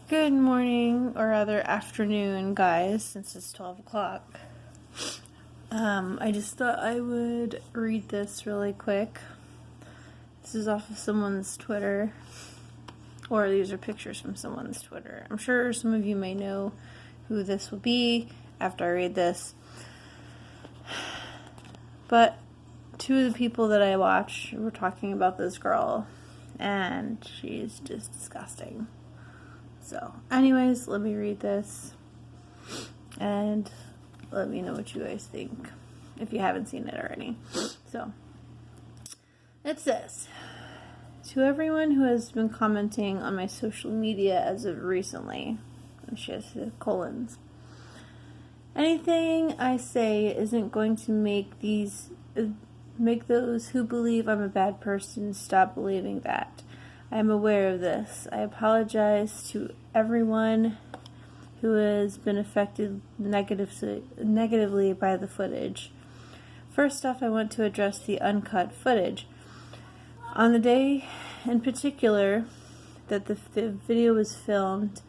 Good morning, or rather afternoon, guys, since it's 12 o'clock. I just thought I would read this really quick. This is off of someone's Twitter, or these are pictures from someone's Twitter. I'm sure some of you may know who this will be after I read this. But two of the people that I watch were talking about this girl, and she's just disgusting. So, anyways, let me read this, and let me know what you guys think, if you haven't seen it already. So, it says, to everyone who has been commenting on my social media as of recently, and she has colons, anything I say isn't going to make those who believe I'm a bad person stop believing that. I am aware of this. I apologize to everyone who has been affected negatively by the footage. First off, I want to address the uncut footage. On the day in particular that the video was filmed,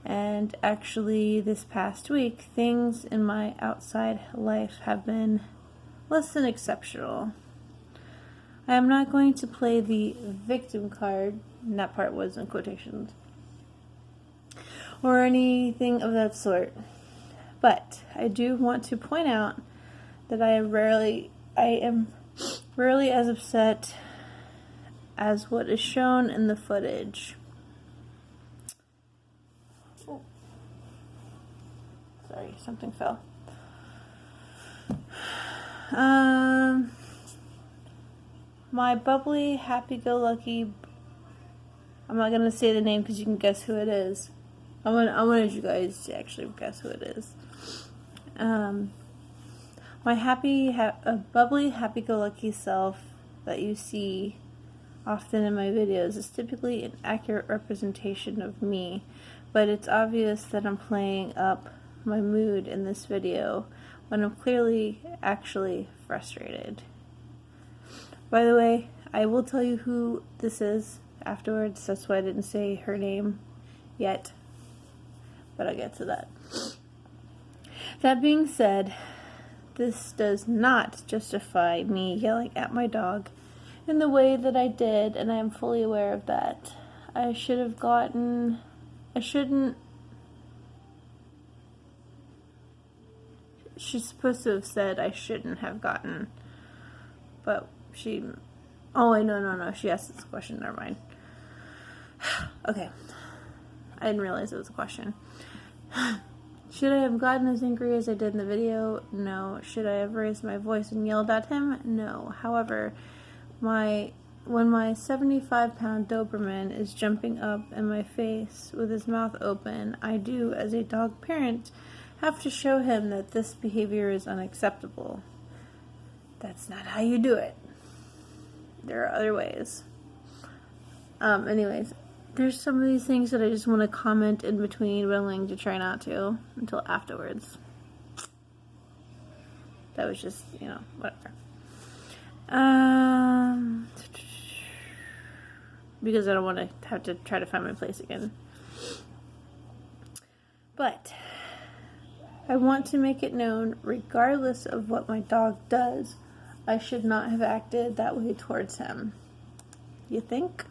and actually this past week, things in my outside life have been less than exceptional. I am not going to play the victim card, and that part was in quotations, or anything of that sort. But I do want to point out that I am rarely as upset as what is shown in the footage. Oh. Sorry, something fell. My bubbly, happy-go-lucky, I'm not going to say the name because you can guess who it is. I wanted you guys to actually guess who it is. My bubbly, happy-go-lucky self that you see often in my videos is typically an accurate representation of me, but it's obvious that I'm playing up my mood in this video when I'm clearly actually frustrated. By the way, I will tell you who this is afterwards. That's why I didn't say her name yet, but I'll get to that. That being said, this does not justify me yelling at my dog in the way that I did, and I am fully aware of that. She's supposed to have said I shouldn't have gotten, but she asked this question, never mind. Okay, I didn't realize it was a question. Should I have gotten as angry as I did in the video? No. Should I have raised my voice and yelled at him? No. However, when my 75-pound Doberman is jumping up in my face with his mouth open, I do, as a dog parent, have to show him that this behavior is unacceptable. That's not how you do it. There are other ways. Anyways, there's some of these things that I just want to comment in between, but I'm going to try not to until afterwards. That was just, whatever. Because I don't want to have to try to find my place again. But I want to make it known, regardless of what my dog does, I should not have acted that way towards him. You think?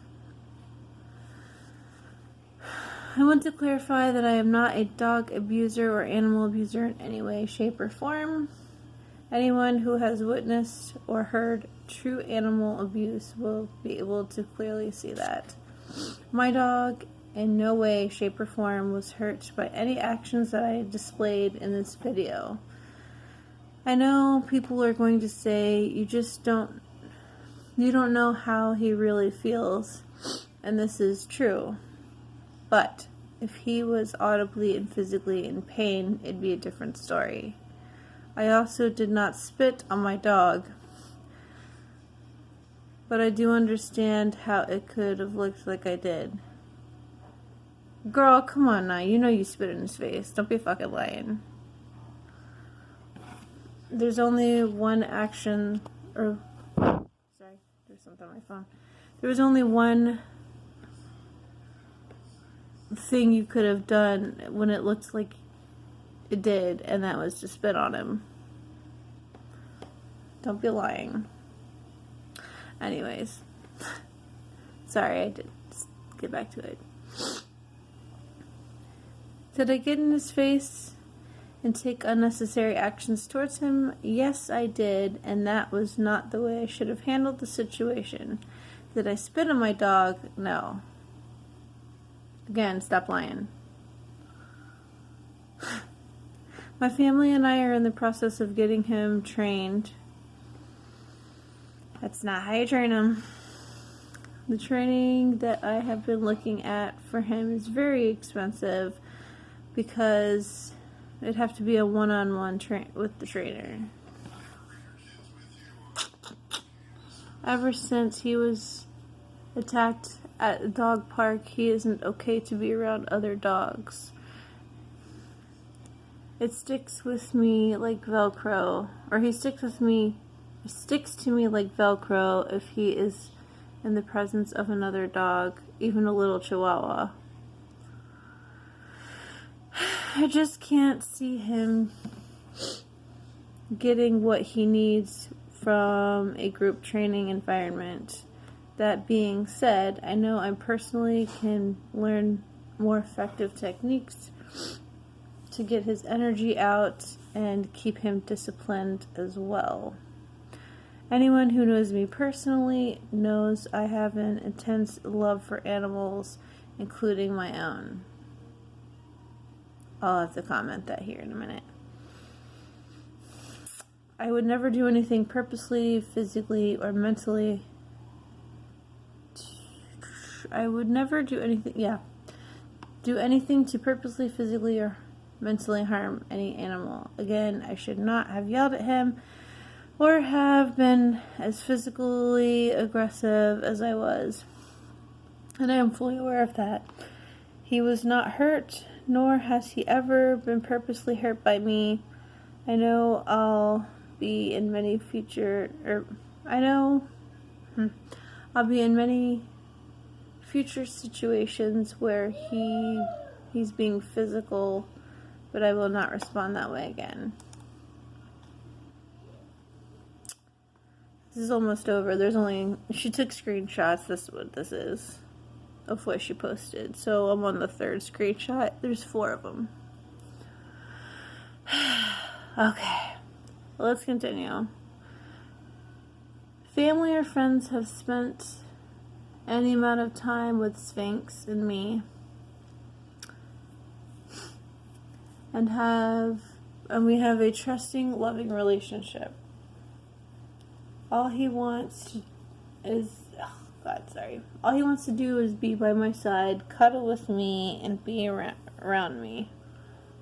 I want to clarify that I am not a dog abuser or animal abuser in any way, shape, or form. Anyone who has witnessed or heard true animal abuse will be able to clearly see that. My dog in no way, shape, or form was hurt by any actions that I displayed in this video. I know people are going to say, you don't know how he really feels, and this is true. But if he was audibly and physically in pain, it'd be a different story. I also did not spit on my dog, but I do understand how it could have looked like I did. Girl, come on now, you know you spit in his face. Don't be fucking lying. There's only one action, or, sorry, there's something on my phone. There was only one thing you could have done when it looked like it did, and that was to spit on him. Don't be lying. Anyways. Sorry, I did. Just get back to it. Did I get in his face and take unnecessary actions towards him? Yes, I did, and that was not the way I should have handled the situation. Did I spit on my dog? No. Again, stop lying. My family and I are in the process of getting him trained. That's not how you train him. The training that I have been looking at for him is very expensive because it'd have to be a one-on-one with the trainer. Ever since he was attacked at a dog park, he isn't okay to be around other dogs. It sticks with me like Velcro, or he sticks to me like Velcro if he is in the presence of another dog, even a little Chihuahua. I just can't see him getting what he needs from a group training environment. That being said, I know I personally can learn more effective techniques to get his energy out and keep him disciplined as well. Anyone who knows me personally knows I have an intense love for animals, including my own. I'll have to comment that here in a minute. I would never do anything purposely, physically, or mentally. I would never do anything to purposely, physically, or mentally harm any animal. Again, I should not have yelled at him or have been as physically aggressive as I was. And I am fully aware of that. He was not hurt, nor has he ever been purposely hurt by me. I know I'll be in many future situations where he's being physical, but I will not respond that way again. This is almost over. She took screenshots. This is what this is of what she posted. So I'm on the third screenshot. There's 4 of them. Okay. Let's continue. Family or friends have spent any amount of time with Sphinx and me and we have a trusting, loving relationship. All he wants to do is be by my side, cuddle with me, and be around me,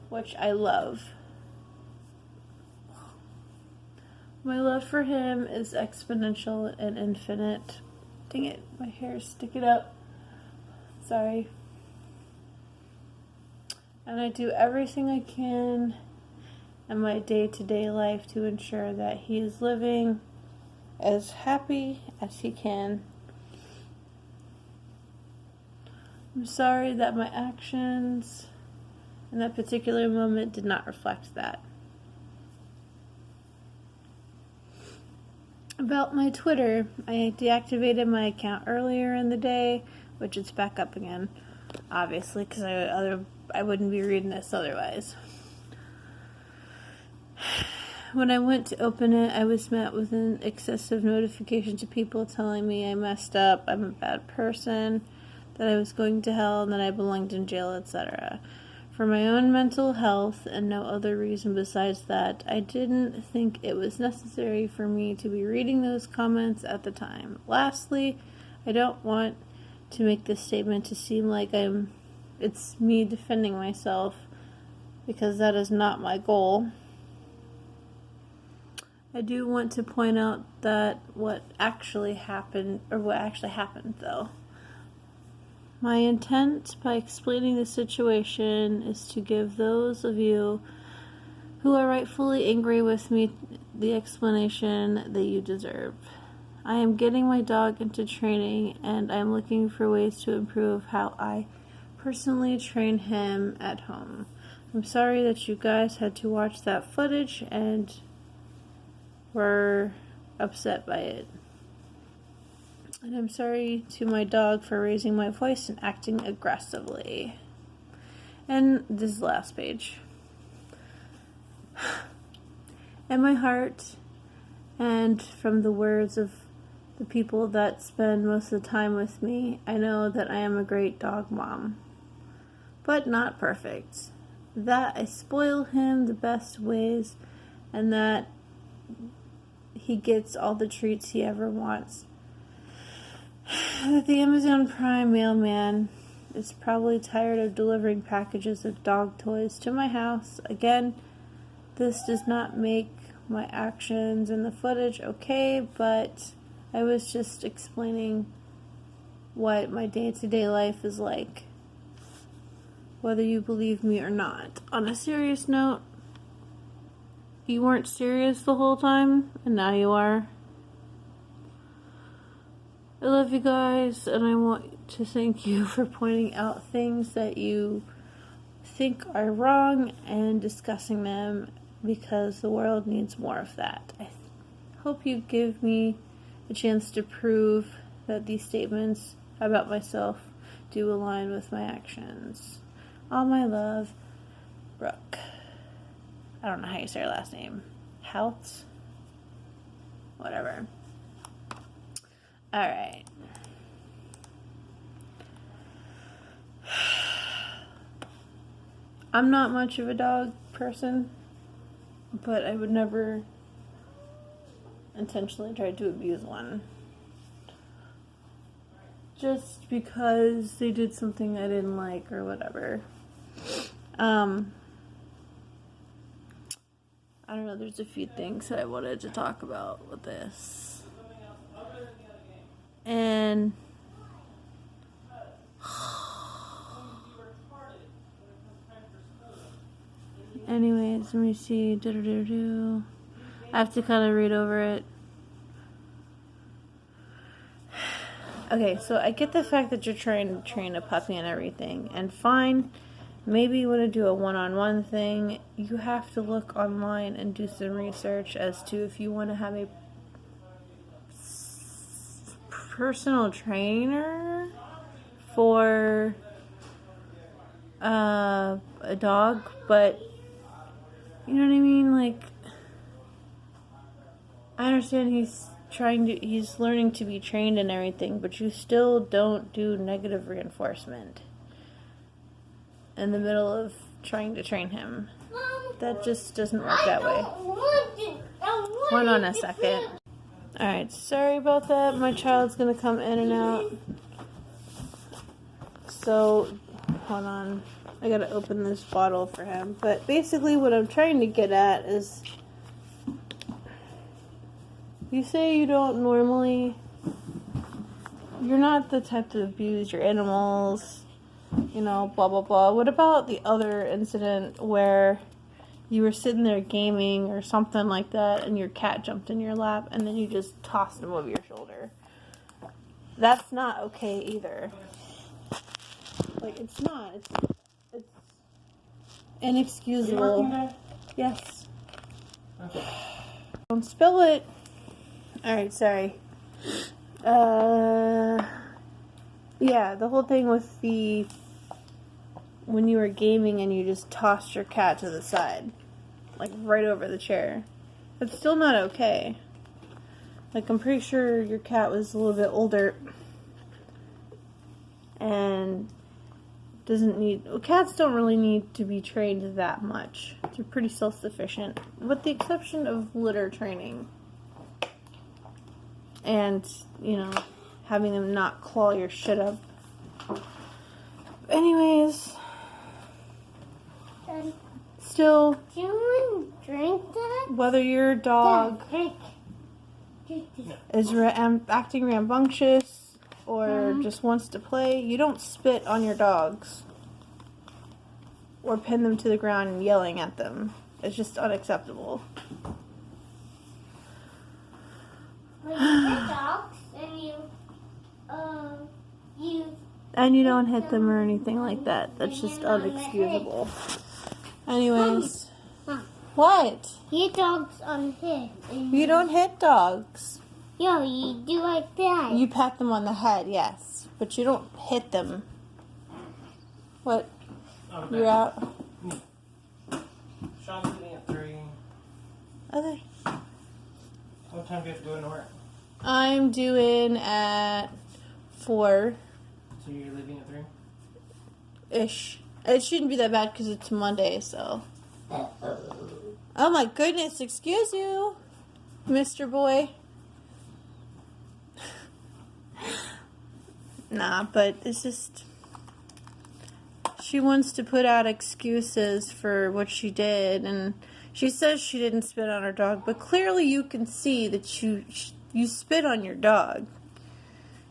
which I love. My love for him is exponential and infinite. Dang it, my hair's sticking up. Sorry. And I do everything I can in my day-to-day life to ensure that he is living as happy as he can. I'm sorry that my actions in that particular moment did not reflect that. About my Twitter, I deactivated my account earlier in the day, which it's back up again, obviously, because I wouldn't be reading this otherwise. When I went to open it, I was met with an excessive notification to people telling me I messed up, I'm a bad person, that I was going to hell, and that I belonged in jail, etc. For my own mental health and no other reason besides that, I didn't think it was necessary for me to be reading those comments at the time. Lastly, I don't want to make this statement to seem like it's me defending myself, because that is not my goal. I do want to point out that what actually happened though. My intent by explaining the situation is to give those of you who are rightfully angry with me the explanation that you deserve. I am getting my dog into training, and I am looking for ways to improve how I personally train him at home. I'm sorry that you guys had to watch that footage and were upset by it. And I'm sorry to my dog for raising my voice and acting aggressively. And this is the last page. In my heart, and from the words of the people that spend most of the time with me, I know that I am a great dog mom, but not perfect. That I spoil him the best ways, and that he gets all the treats he ever wants. That the Amazon Prime mailman is probably tired of delivering packages of dog toys to my house. Again, this does not make my actions in the footage okay, but I was just explaining what my day-to-day life is like, whether you believe me or not. On a serious note, you weren't serious the whole time, and now you are. I love you guys, and I want to thank you for pointing out things that you think are wrong and discussing them, because the world needs more of that. I hope you give me a chance to prove that these statements about myself do align with my actions. All my love, Brooke. I don't know how you say her last name. Houts? Whatever. Alright. I'm not much of a dog person, but I would never intentionally try to abuse one. Just because they did something I didn't like or whatever. I don't know, there's a few things that I wanted to talk about with this. And anyways, let me see. I have to kind of read over it. Okay, so I get the fact that you're trying to train a puppy and everything, and fine. Maybe you want to do a one-on-one thing. You have to look online and do some research as to if you want to have a personal trainer for a dog, but you know what I mean? Like, I understand he's learning to be trained and everything, but you still don't do negative reinforcement in the middle of trying to train him. That just doesn't work that way. Hold on a second. Alright, sorry about that. My child's gonna come in and out. So, hold on. I gotta open this bottle for him. But basically what I'm trying to get at is, you say you don't normally, you're not the type to abuse your animals, you know, blah, blah, blah. What about the other incident where you were sitting there gaming or something like that and your cat jumped in your lap and then you just tossed him over your shoulder? That's not okay either. Like, it's not. It's inexcusable. Yes. Okay. Don't spill it. Alright, sorry. Yeah, the whole thing with when you were gaming and you just tossed your cat to the side, like right over the chair. That's still not okay. Like, I'm pretty sure your cat was a little bit older and cats don't really need to be trained that much. They're pretty self-sufficient, with the exception of litter training. And, you know, having them not claw your shit up. Anyways, still, do you want to drink that? Whether your dog is acting rambunctious or just wants to play, you don't spit on your dogs or pin them to the ground and yelling at them. It's just unacceptable. When you get dogs and you And you don't hit them or anything like that. That's just unexcusable. Anyways. What? Your dog's unhit. You don't hit dogs. Yo, you do like that. You pat them on the head, yes. But you don't hit them. What? Okay. You're out? Sean's leaving at 3. Okay. What time do you have to go into work? I'm doing at 4. So you're leaving at 3? Ish. It shouldn't be that bad because it's Monday, so. Oh my goodness, excuse you, Mr. Boy. Nah, but it's just. She wants to put out excuses for what she did, and she says she didn't spit on her dog, but clearly you can see that you spit on your dog.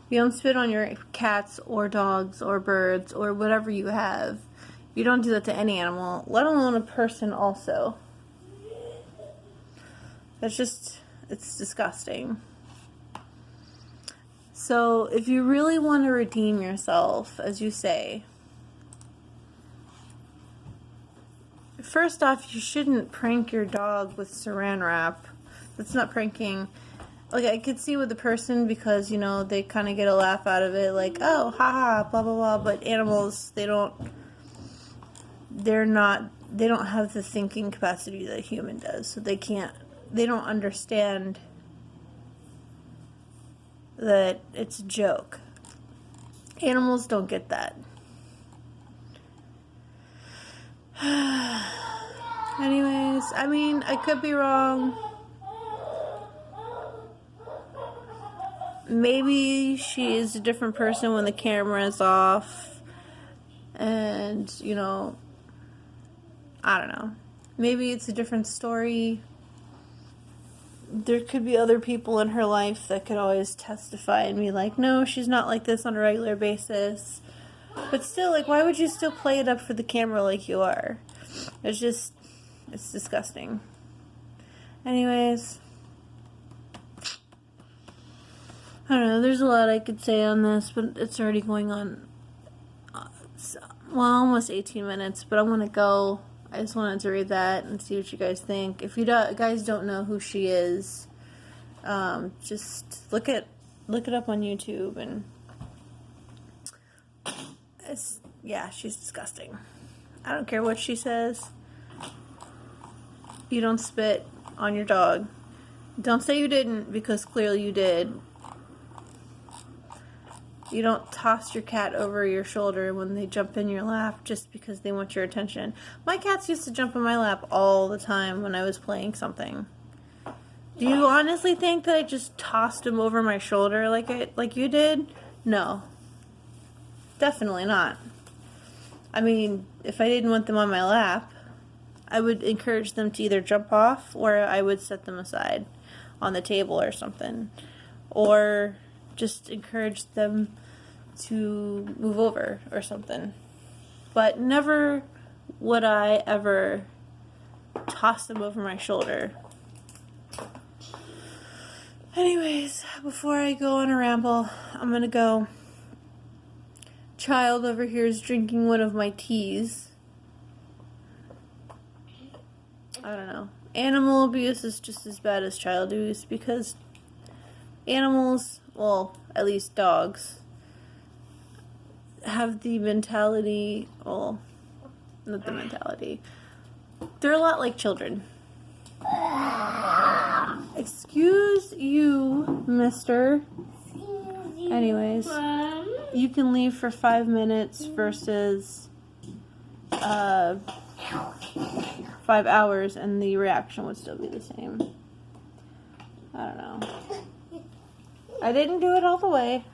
You don't spit on your cats or dogs or birds or whatever you have. You don't do that to any animal, let alone a person also. That's just, it's disgusting. So if you really want to redeem yourself, as you say, first off, you shouldn't prank your dog with saran wrap. That's not pranking. Like, I could see with the person because, you know, they kind of get a laugh out of it, like, oh, haha, blah, blah, blah. But animals, they don't have the thinking capacity that a human does. So they don't understand that it's a joke. Animals don't get that. Anyways, I mean, I could be wrong. Maybe she is a different person when the camera is off. And, you know, I don't know. Maybe it's a different story. There could be other people in her life that could always testify and be like, no, she's not like this on a regular basis. But still, like, why would you still play it up for the camera like you are? It's just, it's disgusting. Anyways, I don't know, there's a lot I could say on this, but it's already going on, almost 18 minutes, but I'm going to go. I just wanted to read that and see what you guys think. If you guys don't know who she is, just look it up on YouTube, and yeah, she's disgusting. I don't care what she says. You don't spit on your dog. Don't say you didn't, because clearly you did. You don't toss your cat over your shoulder when they jump in your lap just because they want your attention. My cats used to jump in my lap all the time when I was playing something. Do you honestly think that I just tossed them over my shoulder like you did? No. Definitely not. I mean, if I didn't want them on my lap, I would encourage them to either jump off, or I would set them aside on the table or something. Or just encourage them to move over or something. But never would I ever toss them over my shoulder. Anyways, before I go on a ramble, I'm gonna go. Child over here is drinking one of my teas. I don't know. Animal abuse is just as bad as child abuse, because animals, well, at least dogs, have the mentality, well, not the mentality. They're a lot like children. Excuse you, mister. Anyways, you can leave for 5 minutes versus 5 hours, and the reaction would still be the same. I don't know. I didn't do it all the way.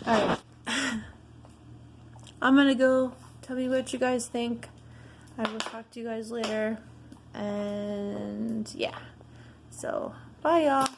Alright. I'm gonna go. Tell me what you guys think. I will talk to you guys later. And yeah. So, bye y'all.